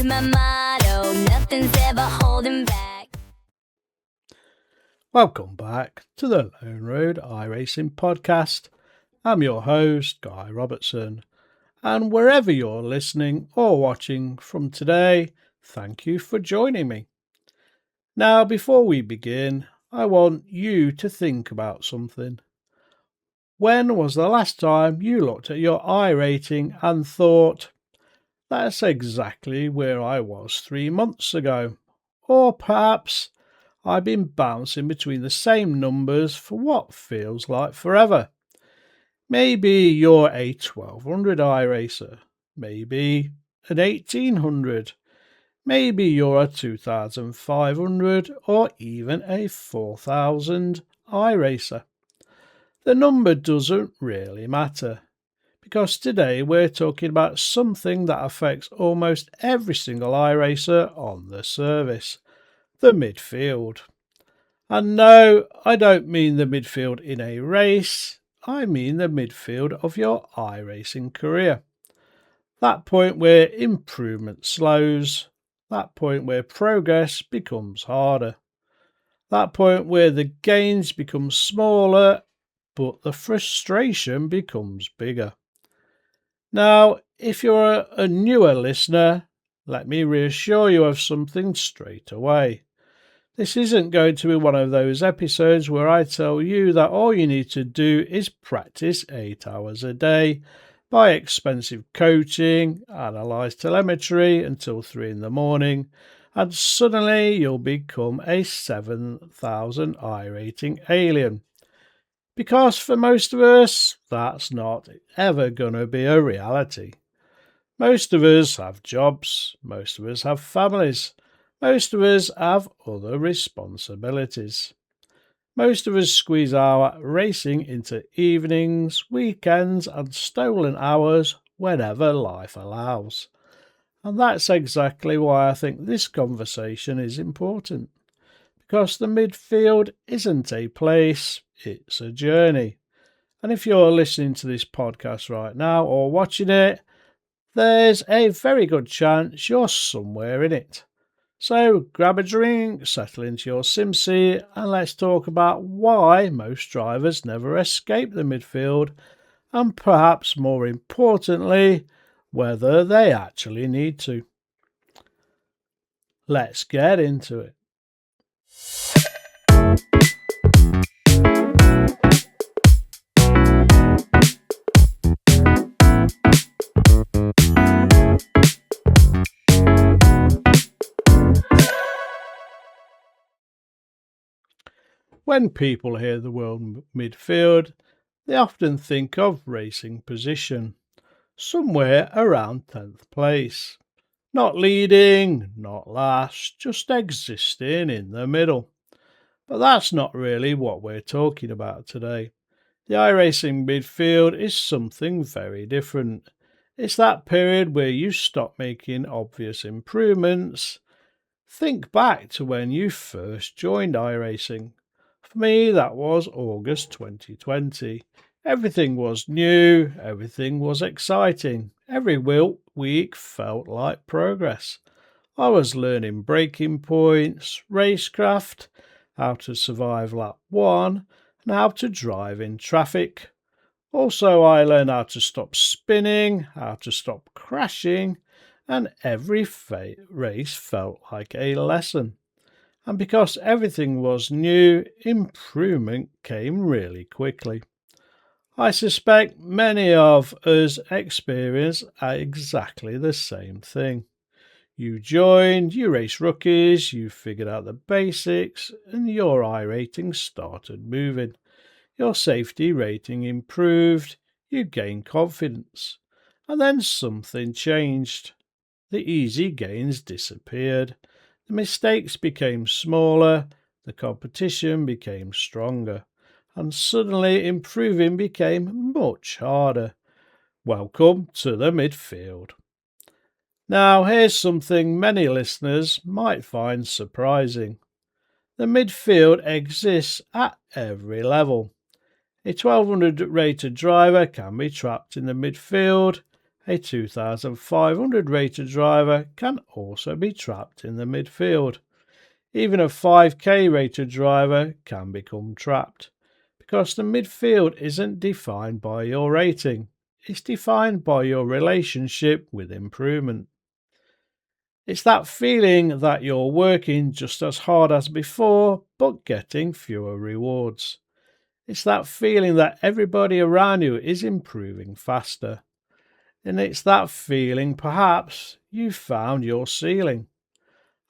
to my motto, nothing's ever holding back. Welcome back to the Lone Road iRacing podcast. I'm your host, Guy Robertson, and wherever you're listening or watching from today, thank you for joining me. Now, before we begin, I want you to think about something. When was the last time you looked at your iRating and thought, that's exactly where I was 3 months ago? Or perhaps I've been bouncing between the same numbers for what feels like forever. Maybe you're a 1200 iRacer, maybe an 1800, maybe you're a 2500 or even a 4000 iRacer. The number doesn't really matter, because today we're talking about something that affects almost every single iRacer on the service, the midfield. And no, I don't mean the midfield in a race, I mean the midfield of your iRacing career. That point where improvement slows, that point where progress becomes harder, that point where the gains become smaller but the frustration becomes bigger. Now, if you're a newer listener, let me reassure you of something straight away. This isn't going to be one of those episodes where I tell you that all you need to do is practice 8 hours a day, buy expensive coaching, analyse telemetry until 3 in the morning, and suddenly you'll become a 7,000 iRating alien. Because for most of us, that's not ever going to be a reality. Most of us have jobs, most of us have families, most of us have other responsibilities. Most of us squeeze our racing into evenings, weekends and stolen hours whenever life allows. And that's exactly why I think this conversation is important. Because the midfield isn't a place, it's a journey. And if you're listening to this podcast right now or watching it, there's a very good chance you're somewhere in it. So grab a drink, settle into your sim seat, and let's talk about why most drivers never escape the midfield, and perhaps more importantly, whether they actually need to. Let's get into it. When people hear the word midfield, they often think of racing position, somewhere around 10th place. Not leading, not last, just existing in the middle. But that's not really what we're talking about today. The iRacing midfield is something very different. It's that period where you stop making obvious improvements. Think back to when you first joined iRacing. For me, that was August 2020. Everything was new, everything was exciting. Every week felt like progress. I was learning braking points, Racecraft, how to survive lap 1, and how to drive in traffic. Also, I learned how to stop spinning, how to stop crashing, and every race felt like a lesson. And because everything was new, improvement came really quickly. I suspect many of us experienced exactly the same thing. You joined, you raced rookies, you figured out the basics, and your iRating started moving. Your safety rating improved, you gained confidence. And then something changed. The easy gains disappeared. The mistakes became smaller, the competition became stronger, and suddenly improving became much harder. Welcome to the midfield. Now, here's something many listeners might find surprising. The midfield exists at every level. A 1200 rated driver can be trapped in the midfield, A 2500 rated driver can also be trapped in the midfield. Even a 5k rated driver can become trapped, because the midfield isn't defined by your rating, it's defined by your relationship with improvement. It's that feeling that you're working just as hard as before, but getting fewer rewards. It's that feeling that everybody around you is improving faster. And it's that feeling perhaps you've found your ceiling.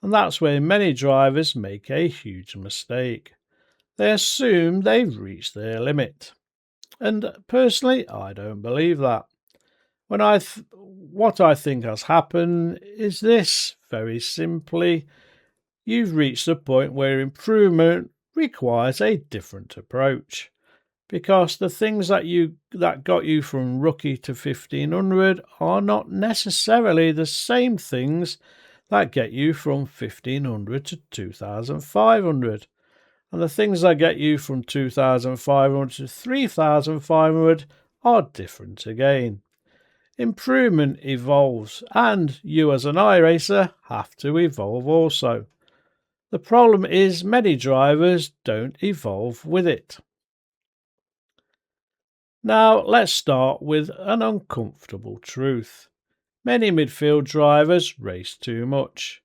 And that's where many drivers make a huge mistake. They assume they've reached their limit. And personally, I don't believe that. What I think has happened is this: very simply, you've reached a point where improvement requires a different approach. Because the things that got you from rookie to 1500 are not necessarily the same things that get you from 1500 to 2500. And the things that get you from 2500 to 3500 are different again. Improvement evolves, and you as an iRacer have to evolve also. The problem is many drivers don't evolve with it. Now let's start with an uncomfortable truth. Many midfield drivers race too much.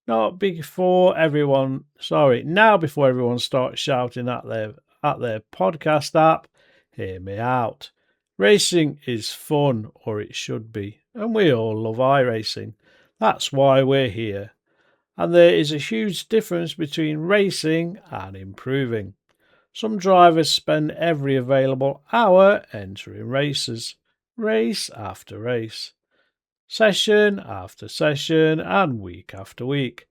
Now before everyone starts shouting at their podcast app, hear me out. Racing is fun, or it should be, and we all love iRacing. That's why we're here. And there is a huge difference between racing and improving. Some drivers spend every available hour entering races, race after race, session after session, and week after week,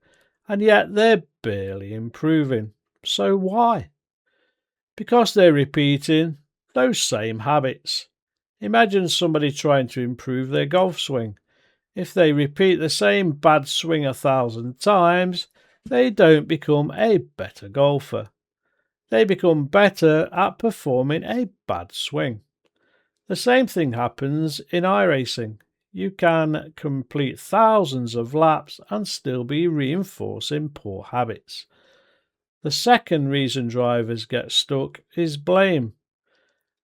and yet they're barely improving. So why? Because they're repeating those same habits. Imagine somebody trying to improve their golf swing. If they repeat the same bad swing 1,000 times, they don't become a better golfer. They become better at performing a bad swing. The same thing happens in iRacing. You can complete thousands of laps and still be reinforcing poor habits. The second reason drivers get stuck is blame.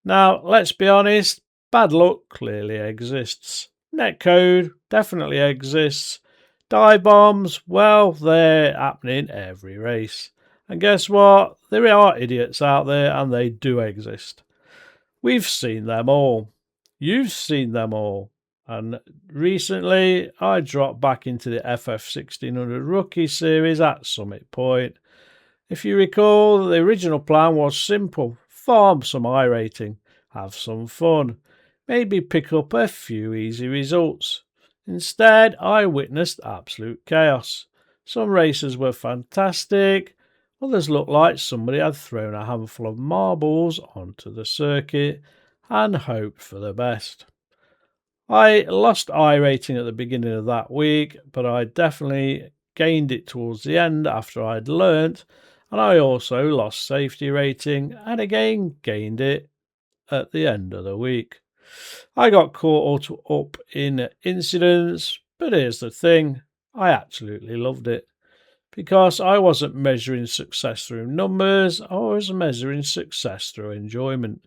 Now, let's be honest, bad luck clearly exists. Netcode definitely exists. Dive bombs, well, they're happening every race. And guess what? There are idiots out there, and they do exist. We've seen them all. You've seen them all. And recently, I dropped back into the FF1600 Rookie Series at Summit Point. If you recall, the original plan was simple: farm some iRating, have some fun, maybe pick up a few easy results. Instead, I witnessed absolute chaos. Some races were fantastic, others looked like somebody had thrown a handful of marbles onto the circuit and hoped for the best. I lost iRating at the beginning of that week, but I definitely gained it towards the end after I'd learnt, and I also lost safety rating and again gained it at the end of the week. I got caught up in incidents, but here's the thing: I absolutely loved it, because I wasn't measuring success through numbers, I was measuring success through enjoyment.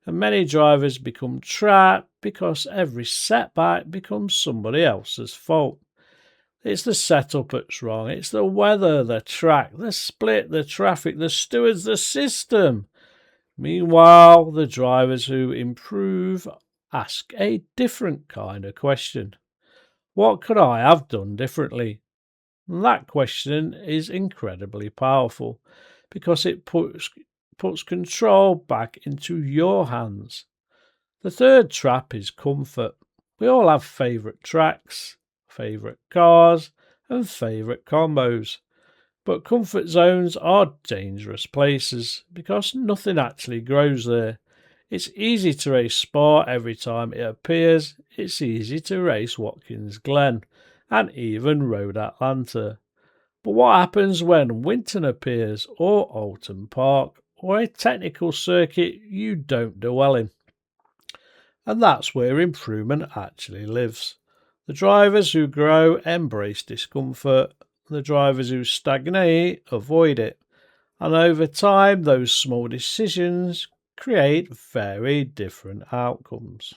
And many drivers become trapped because every setback becomes somebody else's fault. It's the setup that's wrong, it's the weather, the track, the split, the traffic, the stewards, the system. Meanwhile, the drivers who improve ask a different kind of question: what could I have done differently? And that question is incredibly powerful, because it puts control back into your hands. The third trap is comfort. We all have favourite tracks, favourite cars, and favourite combos. But comfort zones are dangerous places, because nothing actually grows there. It's easy to race Spa every time it appears. It's easy to race Watkins Glen and even Road Atlanta. But what happens when Winton appears, or Alton Park, or a technical circuit you don't do well in? And that's where improvement actually lives. The drivers who grow embrace discomfort. The drivers who stagnate avoid it. And over time, those small decisions create very different outcomes.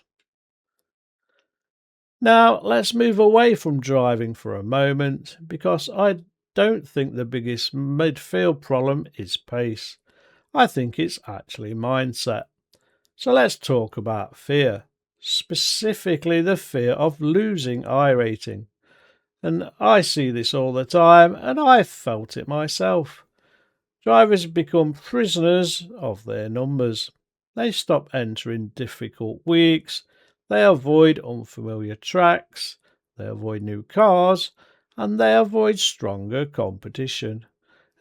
Now, let's move away from driving for a moment because I don't think the biggest midfield problem is pace. I think it's actually mindset. So let's talk about fear, specifically the fear of losing iRating. And I see this all the time, and I've felt it myself. Drivers become prisoners of their numbers. They stop entering difficult weeks, they avoid unfamiliar tracks, they avoid new cars, and they avoid stronger competition.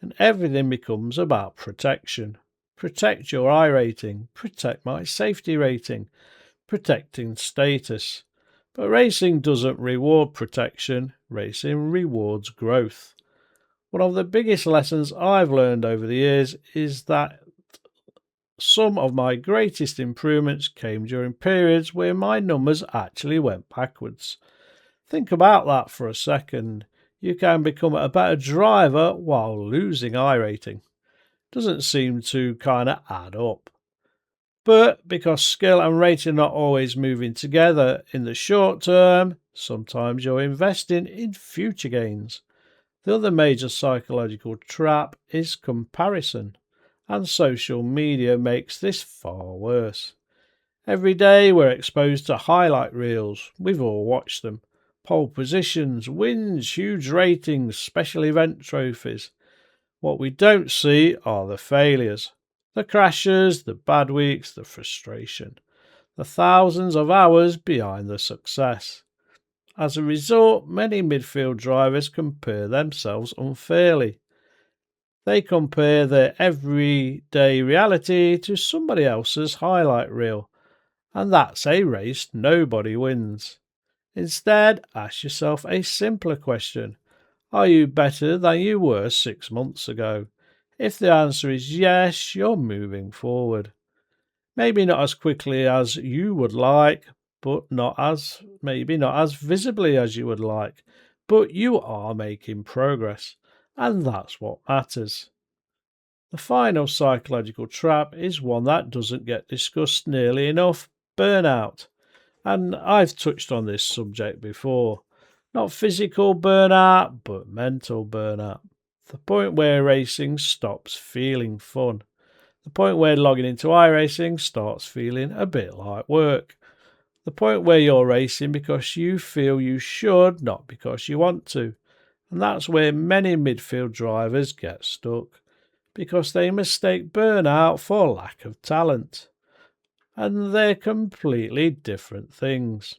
And everything becomes about protection. Protect your iRating, protect my safety rating, protecting status. But racing doesn't reward protection, racing rewards growth. One of the biggest lessons I've learned over the years is that some of my greatest improvements came during periods where my numbers actually went backwards. Think about that for a second. You can become a better driver while losing iRating. Doesn't seem to kind of add up. But because skill and rating are not always moving together in the short term, sometimes you're investing in future gains. The other major psychological trap is comparison, and social media makes this far worse. Every day we're exposed to highlight reels. We've all watched them. Pole positions, wins, huge ratings, special event trophies. What we don't see are the failures, the crashes, the bad weeks, the frustration, the thousands of hours behind the success. As a result, many midfield drivers compare themselves unfairly. They compare their everyday reality to somebody else's highlight reel, and that's a race nobody wins. Instead, ask yourself a simpler question. Are you better than you were 6 months ago? If the answer is yes, you're moving forward. Maybe not as quickly as you would like, but maybe not as visibly as you would like, but you are making progress, and that's what matters. The final psychological trap is one that doesn't get discussed nearly enough: burnout. And I've touched on this subject before. Not physical burnout, but mental burnout. The point where racing stops feeling fun. The point where logging into iRacing starts feeling a bit like work. The point where you're racing because you feel you should, not because you want to. And that's where many midfield drivers get stuck, because they mistake burnout for lack of talent. And they're completely different things.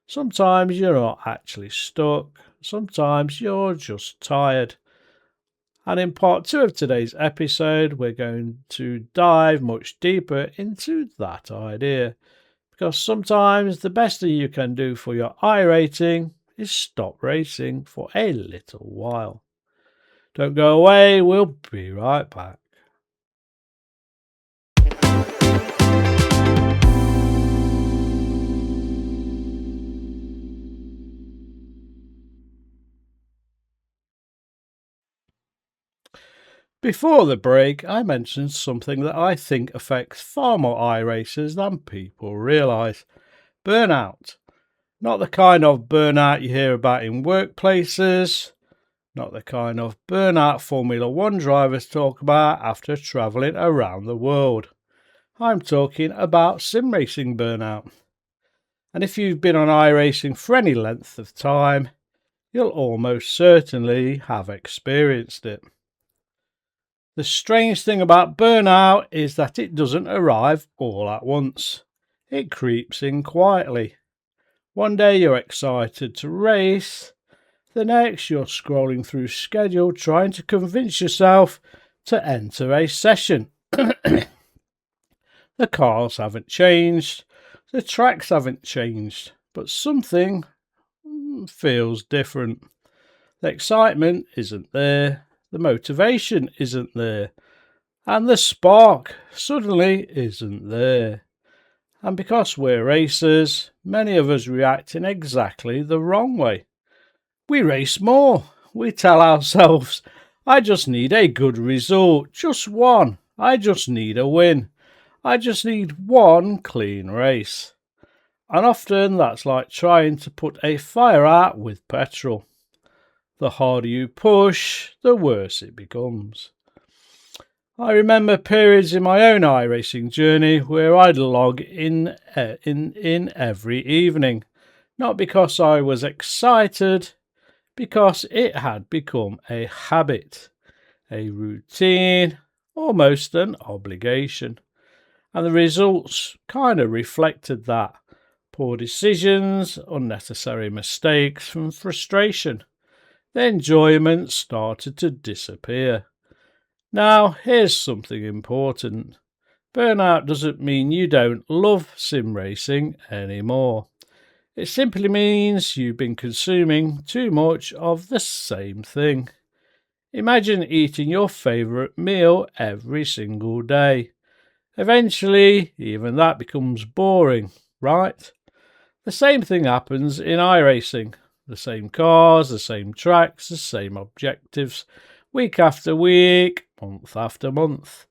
Sometimes you're not actually stuck, sometimes you're just tired. And in part 2 of today's episode, we're going to dive much deeper into that idea. Because sometimes the best thing you can do for your iRating is stop racing for a little while. Don't go away, we'll be right back. Before the break, I mentioned something that I think affects far more iRacers than people realise: burnout. Not the kind of burnout you hear about in workplaces, not the kind of burnout Formula One drivers talk about after travelling around the world. I'm talking about sim racing burnout. And if you've been on iRacing for any length of time, you'll almost certainly have experienced it. The strange thing about burnout is that it doesn't arrive all at once. It creeps in quietly. One day you're excited to race, the next you're scrolling through schedule trying to convince yourself to enter a session. The cars haven't changed, the tracks haven't changed, but something feels different. The excitement isn't there, the motivation isn't there, and the spark suddenly isn't there. And because we're racers, many of us react in exactly the wrong way. We race more. We tell ourselves, I just need a good result, just one. I just need a win. I just need one clean race. And often that's like trying to put a fire out with petrol. The harder you push, the worse it becomes. I remember periods in my own iRacing journey where I'd log in every evening, not because I was excited, because it had become a habit, a routine, almost an obligation. And the results kind of reflected that. Poor decisions, unnecessary mistakes, and frustration. The enjoyment started to disappear. Now, here's something important. Burnout doesn't mean you don't love sim racing anymore. It simply means you've been consuming too much of the same thing. Imagine eating your favourite meal every single day. Eventually, even that becomes boring, right? The same thing happens in iRacing. The same cars, the same tracks, the same objectives, week after week, month after month.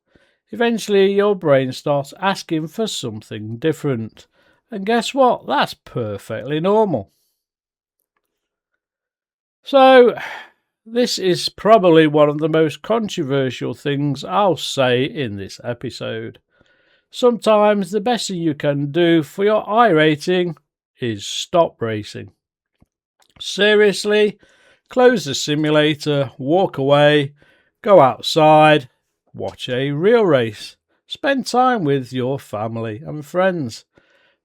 Eventually, your brain starts asking for something different. And guess what? That's perfectly normal. So, this is probably one of the most controversial things I'll say in this episode. Sometimes the best thing you can do for your iRating is stop racing. Seriously, close the simulator, walk away, go outside, watch a real race, spend time with your family and friends,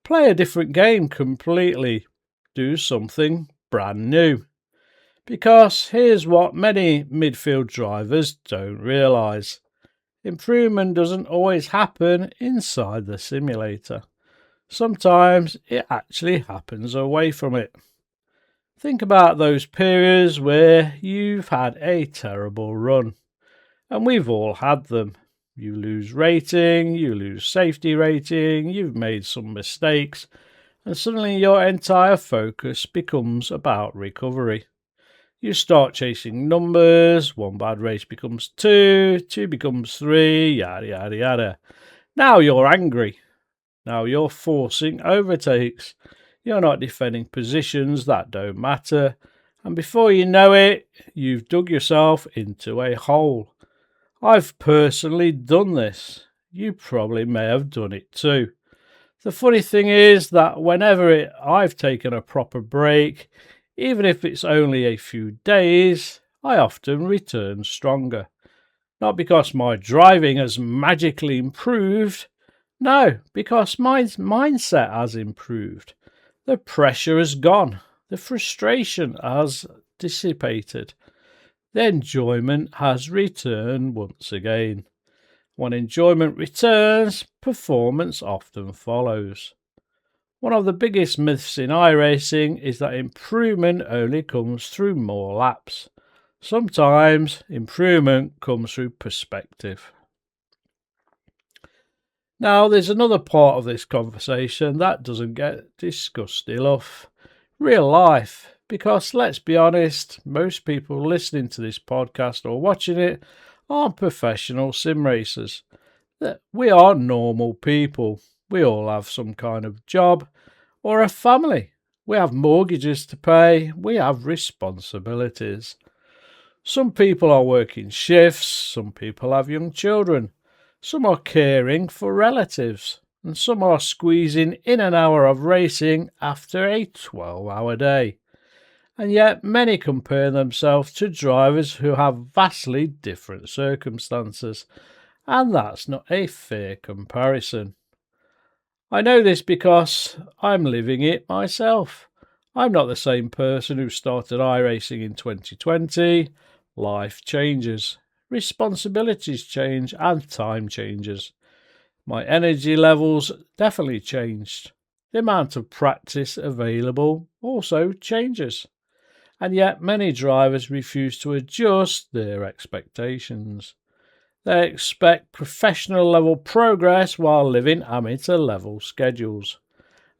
play a different game completely, do something brand new. Because here's what many midfield drivers don't realise. Improvement doesn't always happen inside the simulator. Sometimes it actually happens away from it. Think about those periods where you've had a terrible run. And we've all had them. You lose rating, you lose safety rating, you've made some mistakes, and suddenly your entire focus becomes about recovery. You start chasing numbers, one bad race becomes two, two becomes three, yada yada yada. Now you're angry. Now you're forcing overtakes. You're not defending positions that don't matter. And before you know it, you've dug yourself into a hole. I've personally done this. You probably may have done it too. The funny thing is that whenever I've taken a proper break, even if it's only a few days, I often return stronger. Not because my driving has magically improved, no, because my mindset has improved. The pressure has gone. The frustration has dissipated. The enjoyment has returned once again. When enjoyment returns, performance often follows. One of the biggest myths in iRacing is that improvement only comes through more laps. Sometimes improvement comes through perspective. Now, there's another part of this conversation that doesn't get discussed enough. Real life. Because let's be honest, most people listening to this podcast or watching it aren't professional sim racers. We are normal people. We all have some kind of job or a family. We have mortgages to pay. We have responsibilities. Some people are working shifts. Some people have young children. Some are caring for relatives, and some are squeezing in an hour of racing after a 12-hour day. And yet many compare themselves to drivers who have vastly different circumstances, and that's not a fair comparison. I know this because I'm living it myself. I'm not the same person who started iRacing in 2020. Life changes. Responsibilities change and time changes. My energy levels definitely changed. The amount of practice available also changes. And yet many drivers refuse to adjust their expectations. They expect professional level progress while living amateur level schedules.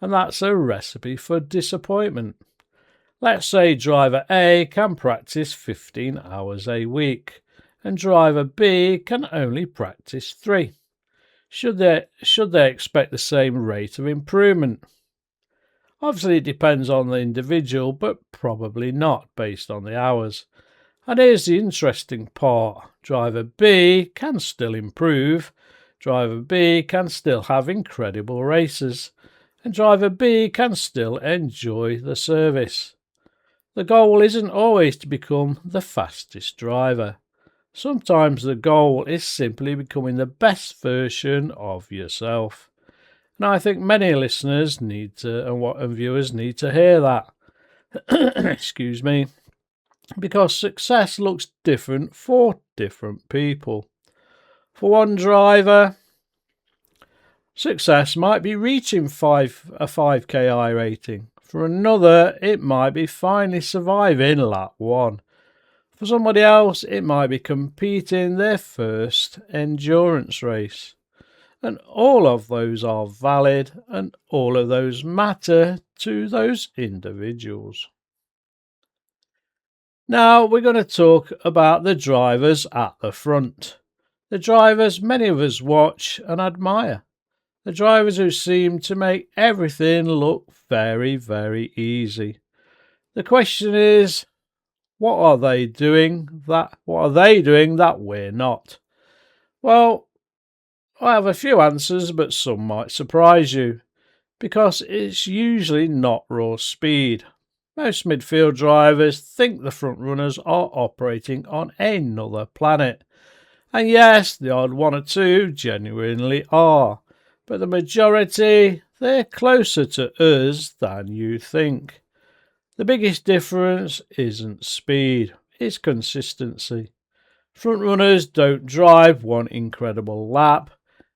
And that's a recipe for disappointment. Let's say driver A can practice 15 hours a week and driver B can only practice 3. Should they expect the same rate of improvement? Obviously it depends on the individual, but probably not based on the hours. And here's the interesting part. Driver B can still improve. Driver B can still have incredible races. And driver B can still enjoy the service. The goal isn't always to become the fastest driver. Sometimes the goal is simply becoming the best version of yourself. And I think many listeners and viewers need to hear that. Excuse me. Because success looks different for different people. For one driver, success might be reaching a 5k iRating. For another, it might be finally surviving lap 1. For somebody else, it might be completing their first endurance race. And all of those are valid and all of those matter to those individuals. Now we're going to talk about the drivers at the front. The drivers many of us watch and admire. The drivers who seem to make everything look very, very easy. The question is, what are they doing that we're not? Well, I have a few answers, but some might surprise you, because it's usually not raw speed. Most midfield drivers think the front runners are operating on another planet. And yes, the odd one or two genuinely are, but the majority, they're closer to us than you think. The biggest difference isn't speed, it's consistency. Front runners don't drive one incredible lap,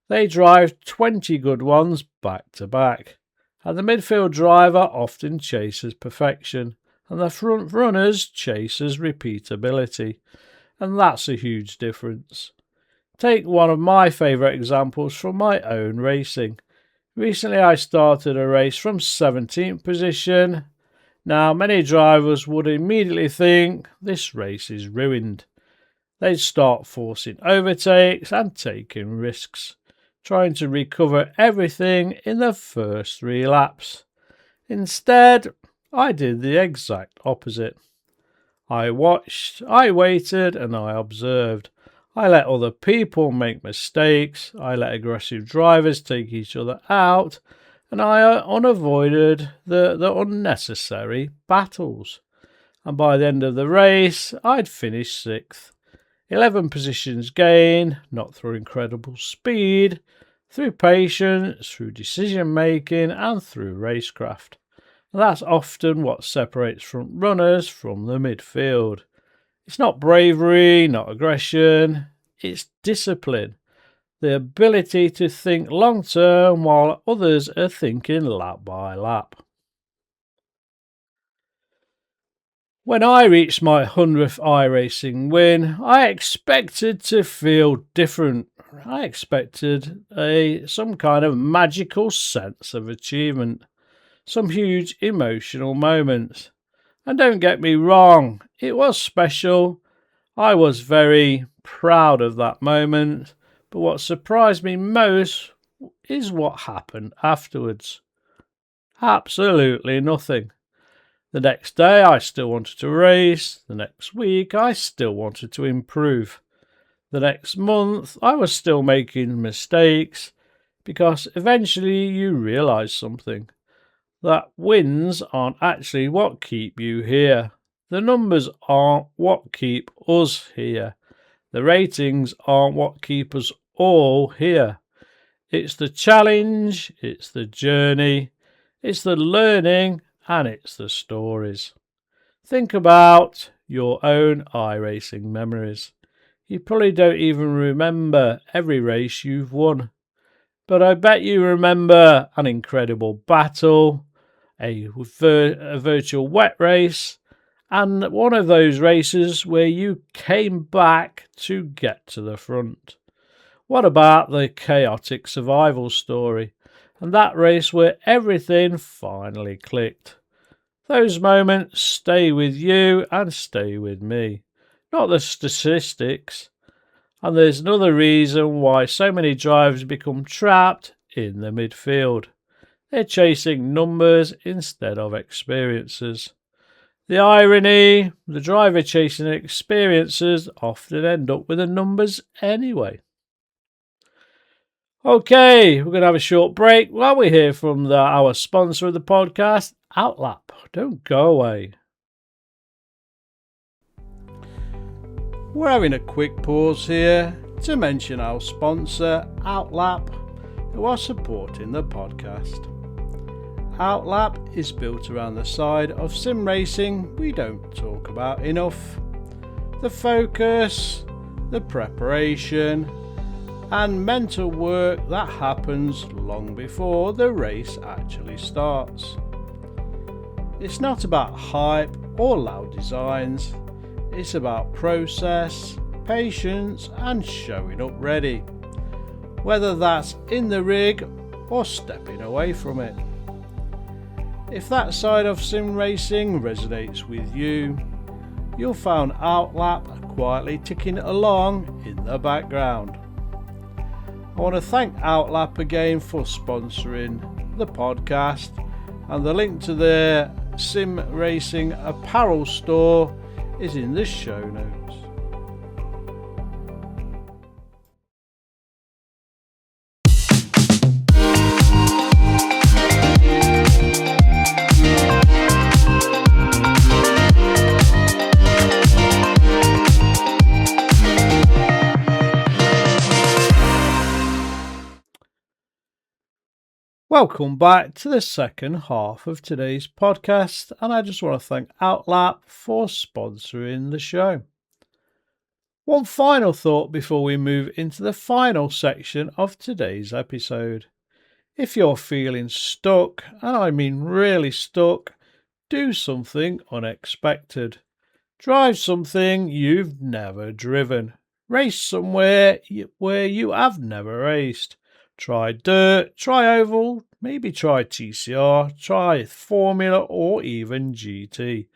they drive 20 good ones back to back. And the midfield driver often chases perfection, and the front runners chases repeatability. And that's a huge difference. Take one of my favourite examples from my own racing. Recently I started a race from 17th position. Now many drivers would immediately think this race is ruined. They'd start forcing overtakes and taking risks, trying to recover everything in the first 3 laps. Instead, I did the exact opposite. I watched, I waited, and I observed. I let other people make mistakes, I let aggressive drivers take each other out, and I unavoided the unnecessary battles. And by the end of the race, I'd finished 6th. 11 positions gain, not through incredible speed, through patience, through decision making, and through racecraft. And that's often what separates front runners from the midfield. It's not bravery, not aggression, it's discipline. The ability to think long term while others are thinking lap by lap. When I reached my 100th iRacing win, I expected to feel different. I expected some kind of magical sense of achievement, some huge emotional moments. And don't get me wrong, it was special. I was very proud of that moment, but what surprised me most is what happened afterwards. Absolutely nothing. The next day I still wanted to race, the next week I still wanted to improve. The next month I was still making mistakes, because eventually you realise something. That wins aren't actually what keep you here. The numbers aren't what keep us here. The ratings aren't what keep us all here. It's the challenge, it's the journey, it's the learning, and it's the stories. Think about your own iRacing memories. You probably don't even remember every race you've won, but I bet you remember an incredible battle, a virtual wet race, and one of those races where you came back to get to the front? What about the chaotic survival story and that race where everything finally clicked? Those moments stay with you and stay with me, not the statistics. And there's another reason why so many drivers become trapped in the midfield. They're chasing numbers instead of experiences. The irony, the driver chasing experiences often end up with the numbers anyway. Okay, we're going to have a short break while we hear from our sponsor of the podcast, Outlap. Don't go away. We're having a quick pause here to mention our sponsor, Outlap, who are supporting the podcast. Outlap is built around the side of sim racing we don't talk about enough. The focus, the preparation, and mental work that happens long before the race actually starts. It's not about hype or loud designs, it's about process, patience, and showing up ready, whether that's in the rig or stepping away from it. If that side of sim racing resonates with you, you'll find Outlap quietly ticking along in the background. I want to thank Outlap again for sponsoring the podcast, and the link to their sim racing apparel store is in the show notes. Welcome back to the second half of today's podcast, and I just want to thank Outlap for sponsoring the show. One final thought before we move into the final section of today's episode. If you're feeling stuck, and I mean really stuck, do something unexpected. Drive something you've never driven. Race somewhere where you have never raced. Try dirt, try oval, maybe try TCR, try Formula or even GT.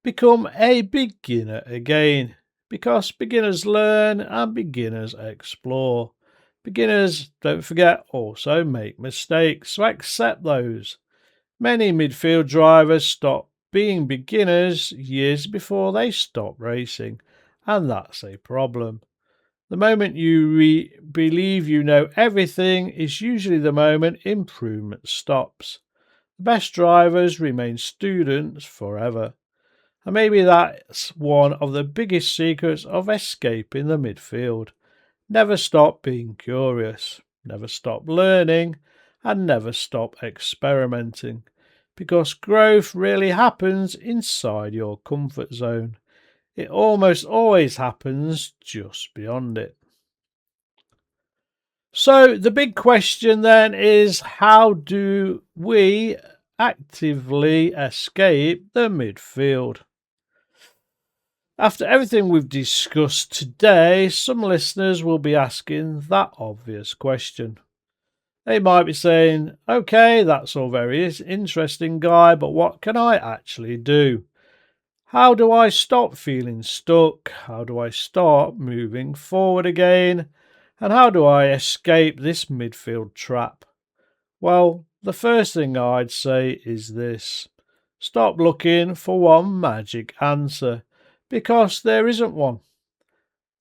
Become a beginner again, because beginners learn and beginners explore. Beginners, don't forget, also make mistakes, so accept those. Many midfield drivers stop being beginners years before they stop racing, and that's a problem. The moment you believe you know everything is usually the moment improvement stops. The best drivers remain students forever. And maybe that's one of the biggest secrets of escaping the midfield. Never stop being curious, never stop learning, and never stop experimenting. Because growth really happens inside your comfort zone. It almost always happens just beyond it. So the big question then is, how do we actively escape the midfield? After everything we've discussed today, some listeners will be asking that obvious question. They might be saying, okay, that's all very interesting, Guy, but what can I actually do? How do I stop feeling stuck? How do I start moving forward again? And how do I escape this midfield trap? Well, the first thing I'd say is this. Stop looking for one magic answer, because there isn't one.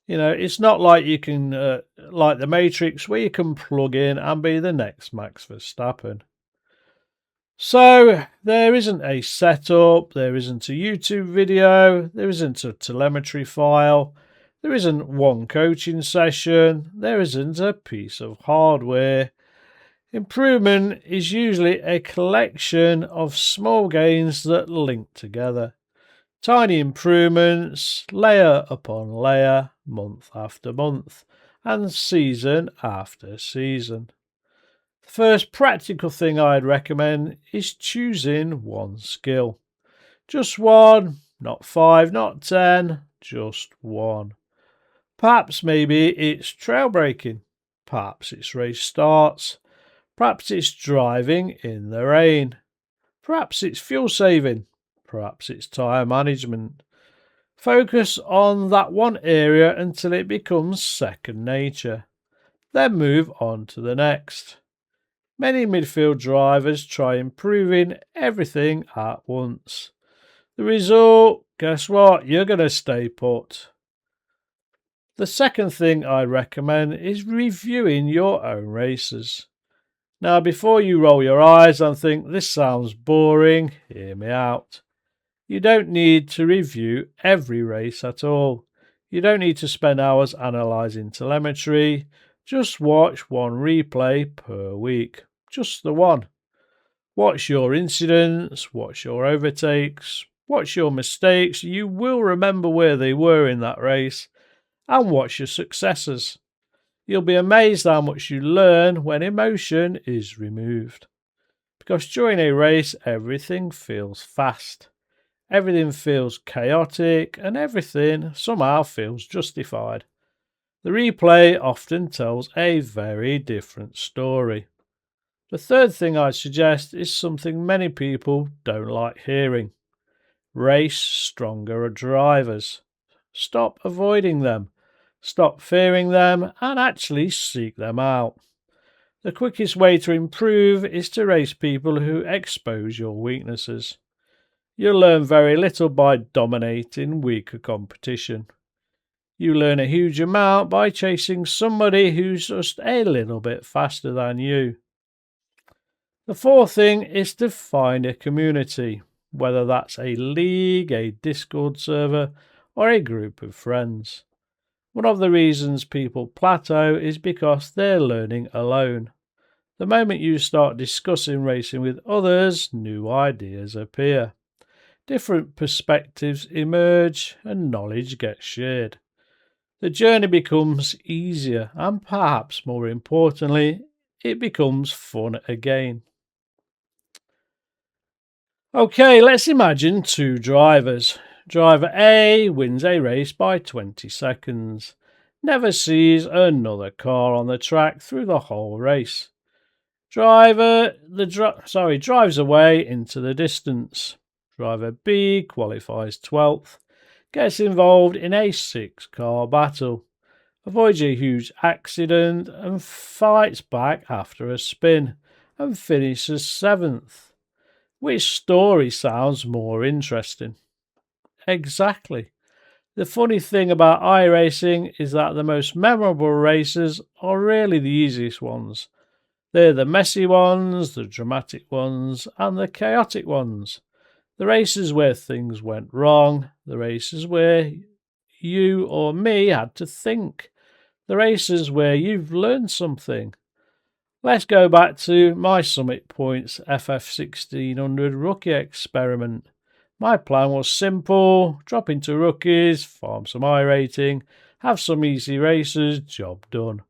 You know, it's not like you can, like the Matrix, where you can plug in and be the next Max Verstappen. So there isn't a setup, there isn't a YouTube video, there isn't a telemetry file, there isn't one coaching session, there isn't a piece of hardware. Improvement is usually a collection of small gains that link together. Tiny improvements, layer upon layer, month after month, and season after season. The first practical thing I'd recommend is choosing one skill. Just one, not 5, not 10, just 1. Perhaps maybe it's trail braking. Perhaps it's race starts. Perhaps it's driving in the rain. Perhaps it's fuel saving. Perhaps it's tyre management. Focus on that one area until it becomes second nature. Then move on to the next. Many midfield drivers try improving everything at once. The result, guess what? You're going to stay put. The second thing I recommend is reviewing your own races. Now, before you roll your eyes and think this sounds boring, hear me out. You don't need to review every race at all. You don't need to spend hours analysing telemetry. Just watch one replay per week. Just the one. Watch your incidents, watch your overtakes, watch your mistakes. You will remember where they were in that race, and watch your successes. You'll be amazed how much you learn when emotion is removed. Because during a race, everything feels fast. Everything feels chaotic, and everything somehow feels justified. The replay often tells a very different story. The third thing I suggest is something many people don't like hearing. Race stronger drivers. Stop avoiding them. Stop fearing them and actually seek them out. The quickest way to improve is to race people who expose your weaknesses. You'll learn very little by dominating weaker competition. You learn a huge amount by chasing somebody who's just a little bit faster than you. The fourth thing is to find a community, whether that's a league, a Discord server, or a group of friends. One of the reasons people plateau is because they're learning alone. The moment you start discussing racing with others, new ideas appear. Different perspectives emerge and knowledge gets shared. The journey becomes easier and perhaps more importantly, it becomes fun again. Okay, let's imagine two drivers. Driver A wins a race by 20 seconds. Never sees another car on the track through the whole race. Drives away into the distance. Driver B qualifies 12th, gets involved in a 6-car battle, avoids a huge accident and fights back after a spin and finishes 7th. Which story sounds more interesting? Exactly. The funny thing about iRacing is that the most memorable races are really the easiest ones. They're the messy ones, the dramatic ones, and the chaotic ones. The races where things went wrong, the races where you or me had to think, the races where you've learned something. Let's go back to my Summit Points FF1600 rookie experiment. My plan was simple: drop into rookies, farm some iRating, have some easy races, job done.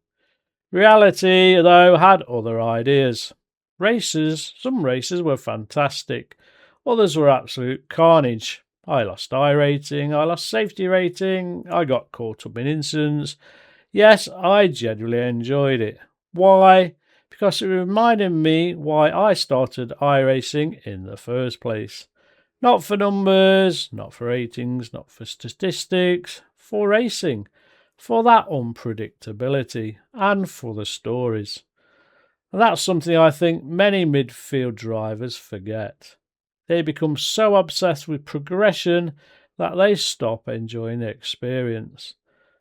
Reality, though, had other ideas. Some races were fantastic, others were absolute carnage. I lost iRating, I lost safety rating, I got caught up in incidents. Yes, I genuinely enjoyed it. Why? Because it reminded me why I started iRacing in the first place. Not for numbers, not for ratings, not for statistics, for racing, for that unpredictability, and for the stories. And that's something I think many midfield drivers forget. They become so obsessed with progression that they stop enjoying the experience.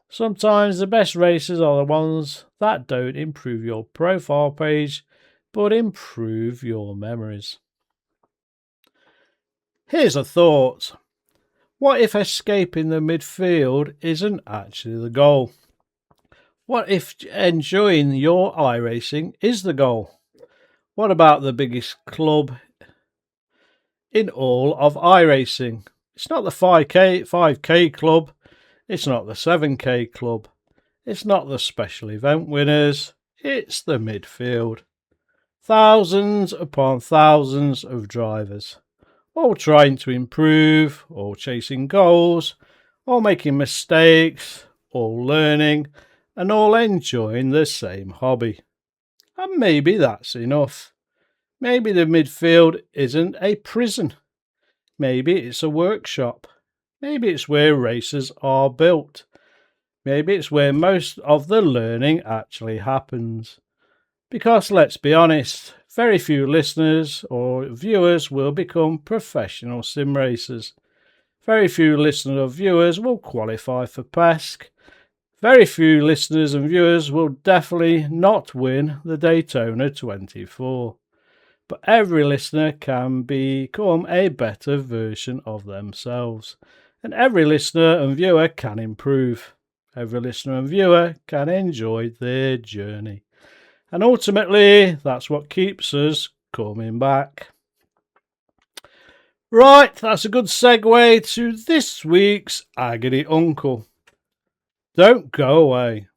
Sometimes the best races are the ones that don't improve your profile page, but improve your memories. Here's a thought. What if escaping the midfield isn't actually the goal? What if enjoying your iRacing is the goal? What about the biggest club in all of iRacing? It's not the 5K club. It's not the 7K club. It's not the special event winners. It's the midfield. Thousands upon thousands of drivers, all trying to improve, all chasing goals, all making mistakes, all learning, and all enjoying the same hobby. And maybe that's enough. Maybe the midfield isn't a prison. Maybe it's a workshop. Maybe it's where races are built. Maybe it's where most of the learning actually happens. Because let's be honest, very few listeners or viewers will become professional sim racers. Very few listeners or viewers will qualify for PESC. Very few listeners and viewers will definitely not win the Daytona 24. But every listener can become a better version of themselves. And every listener and viewer can improve. Every listener and viewer can enjoy their journey. And ultimately, that's what keeps us coming back. Right, that's a good segue to this week's Agony Uncle. Don't go away.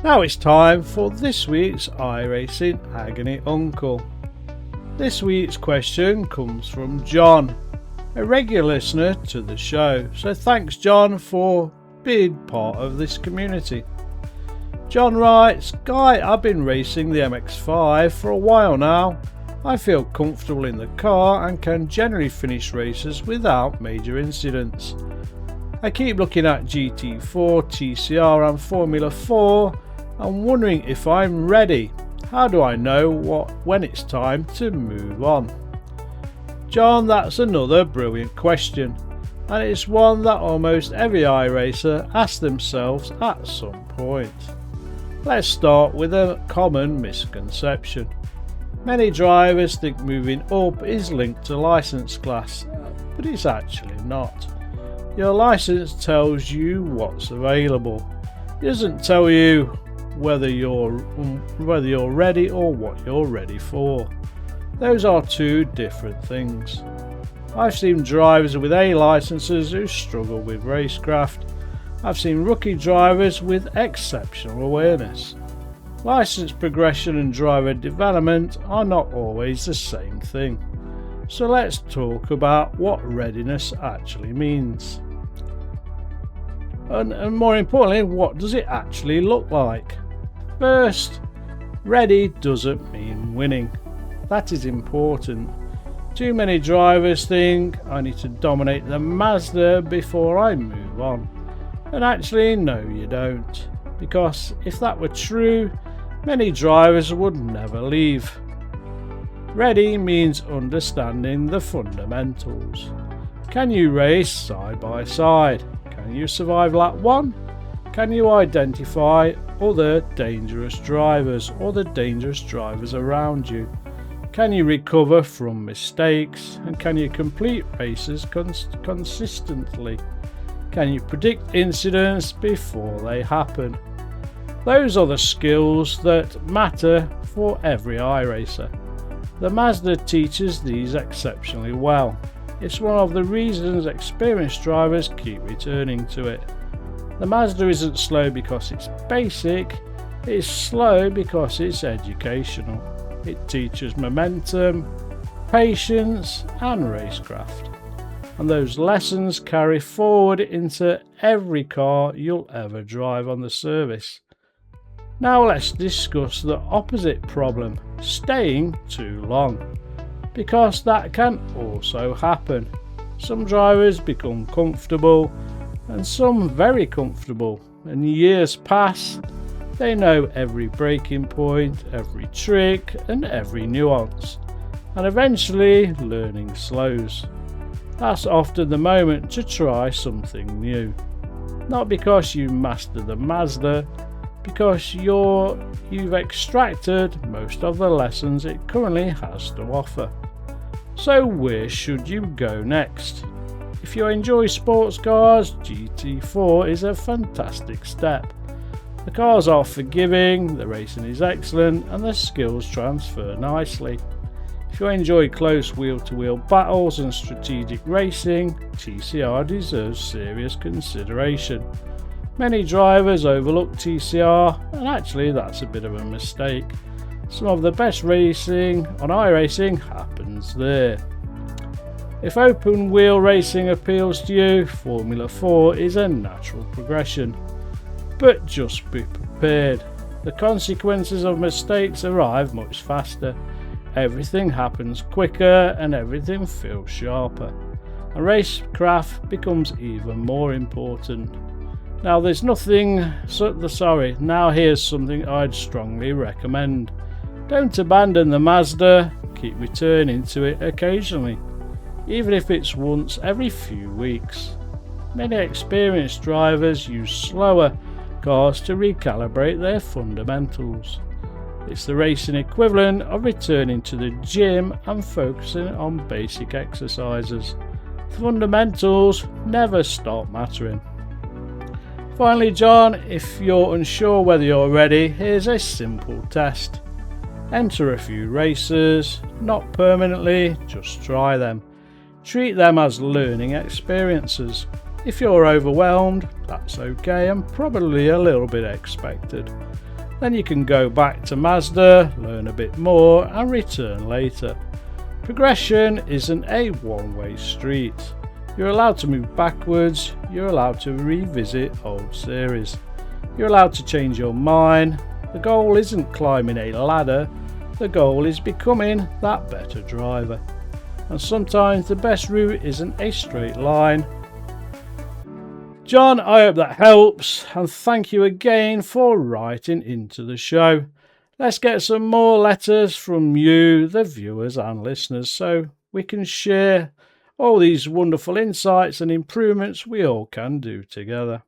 Now it's time for this week's iRacing Agony Uncle. This week's question comes from John, a regular listener to the show, so thanks John for being part of this community. John writes, Guy, I've been racing the MX-5 for a while now. I feel comfortable in the car and can generally finish races without major incidents. I keep looking at GT4, TCR and Formula 4. I'm wondering if I'm ready. How do I know when it's time to move on? John, that's another brilliant question, and it's one that almost every iRacer asks themselves at some point. Let's start with a common misconception. Many drivers think moving up is linked to license class, but it's actually not. Your license tells you what's available. It doesn't tell you whether you're ready or what you're ready for. Those are two different things. I've seen drivers with A licenses who struggle with Racecraft. I've seen rookie drivers with exceptional awareness. License progression and driver development are not always the same thing. So let's talk about what readiness actually means. And more importantly, what does it actually look like? First, ready doesn't mean winning. That is important. Too many drivers think I need to dominate the Mazda before I move on. And actually, no you don't. Because if that were true, many drivers would never leave. Ready means understanding the fundamentals. Can you race side by side? Can you survive lap 1? Can you identify other dangerous drivers or the dangerous drivers around you? Can you recover from mistakes? And can you complete races consistently? Can you predict incidents before they happen? Those are the skills that matter for every iRacer. The Mazda teaches these exceptionally well. It's one of the reasons experienced drivers keep returning to it. The Mazda isn't slow because it's basic, it's slow because it's educational. It teaches momentum, patience and racecraft. And those lessons carry forward into every car you'll ever drive on the service. Now let's discuss the opposite problem, staying too long. Because that can also happen. Some drivers become comfortable and some very comfortable, and years pass, they know every braking point, every trick and every nuance, and eventually learning slows. That's often the moment to try something new. Not because you mastered the Mazda, because you've extracted most of the lessons it currently has to offer. So where should you go next? If you enjoy sports cars, GT4 is a fantastic step. The cars are forgiving, the racing is excellent, and the skills transfer nicely. If you enjoy close wheel-to-wheel battles and strategic racing, TCR deserves serious consideration. Many drivers overlook TCR, and actually that's a bit of a mistake. Some of the best racing on iRacing happens there. If open wheel racing appeals to you, Formula 4 is a natural progression. But just be prepared. The consequences of mistakes arrive much faster. Everything happens quicker and everything feels sharper. And Racecraft becomes even more important. Now here's something I'd strongly recommend. Don't abandon the Mazda, keep returning to it occasionally, even if it's once every few weeks. Many experienced drivers use slower cars to recalibrate their fundamentals. It's the racing equivalent of returning to the gym and focusing on basic exercises. The fundamentals never stop mattering. Finally, John, if you're unsure whether you're ready, here's a simple test. Enter a few races, not permanently, just try them. Treat them as learning experiences. If you're overwhelmed, that's okay and probably a little bit expected. Then you can go back to Mazda, learn a bit more and return later. Progression isn't a one-way street. You're allowed to move backwards, you're allowed to revisit old series. You're allowed to change your mind. The goal isn't climbing a ladder, the goal is becoming that better driver. And sometimes the best route isn't a straight line. John, I hope that helps, and thank you again for writing into the show. Let's get some more letters from you, the viewers and listeners, so we can share all these wonderful insights and improvements we all can do together.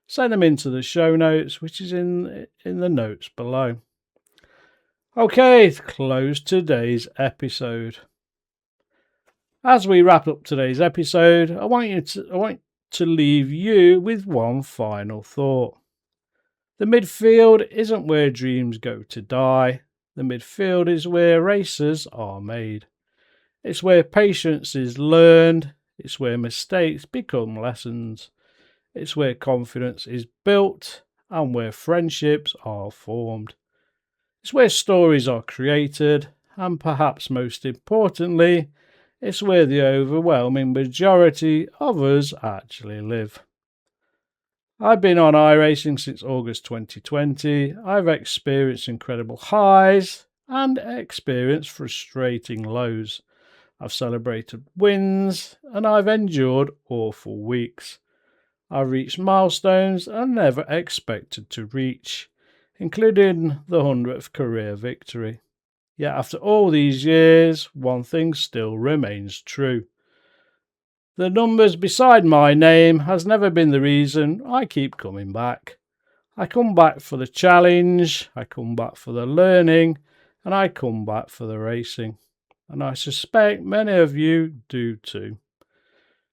Send them into the show notes, which is in the notes below. Okay, close today's episode. As we wrap up today's episode, I want to leave you with one final thought. The midfield isn't where dreams go to die. The midfield is where races are made. It's where patience is learned. It's where mistakes become lessons. It's where confidence is built and where friendships are formed. It's where stories are created, and perhaps most importantly, it's where the overwhelming majority of us actually live. I've been on iRacing since August 2020. I've experienced incredible highs and experienced frustrating lows. I've celebrated wins and I've endured awful weeks. I've reached milestones I never expected to reach, including the 100th career victory. Yet after all these years, one thing still remains true. The numbers beside my name has never been the reason I keep coming back. I come back for the challenge, I come back for the learning, and I come back for the racing. And I suspect many of you do too.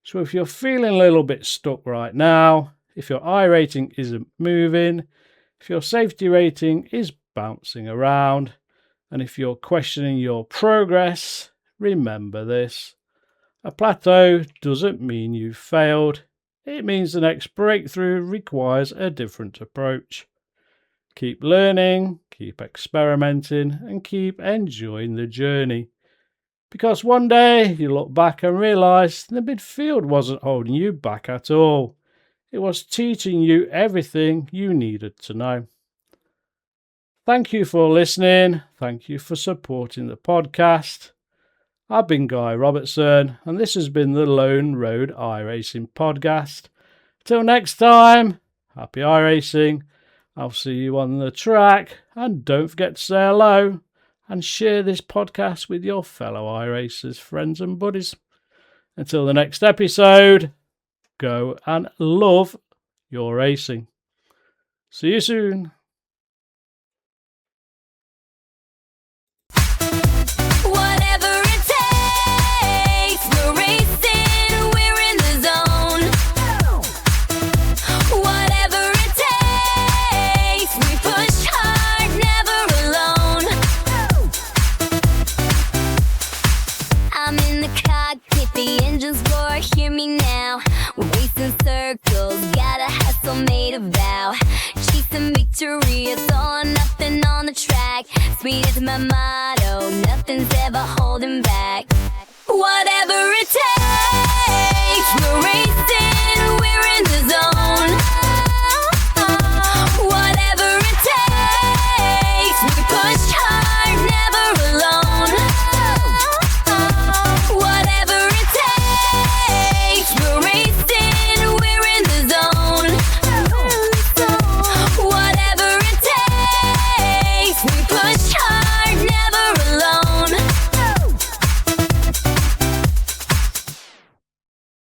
So if you're feeling a little bit stuck right now, if your iRating isn't moving, if your safety rating is bouncing around, and if you're questioning your progress, remember this. A plateau doesn't mean you've failed. It means the next breakthrough requires a different approach. Keep learning, keep experimenting, and keep enjoying the journey. Because one day you look back and realise the midfield wasn't holding you back at all. It was teaching you everything you needed to know. Thank you for listening. Thank you for supporting the podcast. I've been Guy Robertson, and this has been the Lone Road iRacing podcast. Till next time, happy iRacing. I'll see you on the track, and don't forget to say hello and share this podcast with your fellow iRacers, friends and buddies. Until the next episode, go and love your racing. See you soon. Whatever it takes, we're racing, we're in the zone. Whatever it speed is my motto. Nothing's ever holding back. Whatever it takes.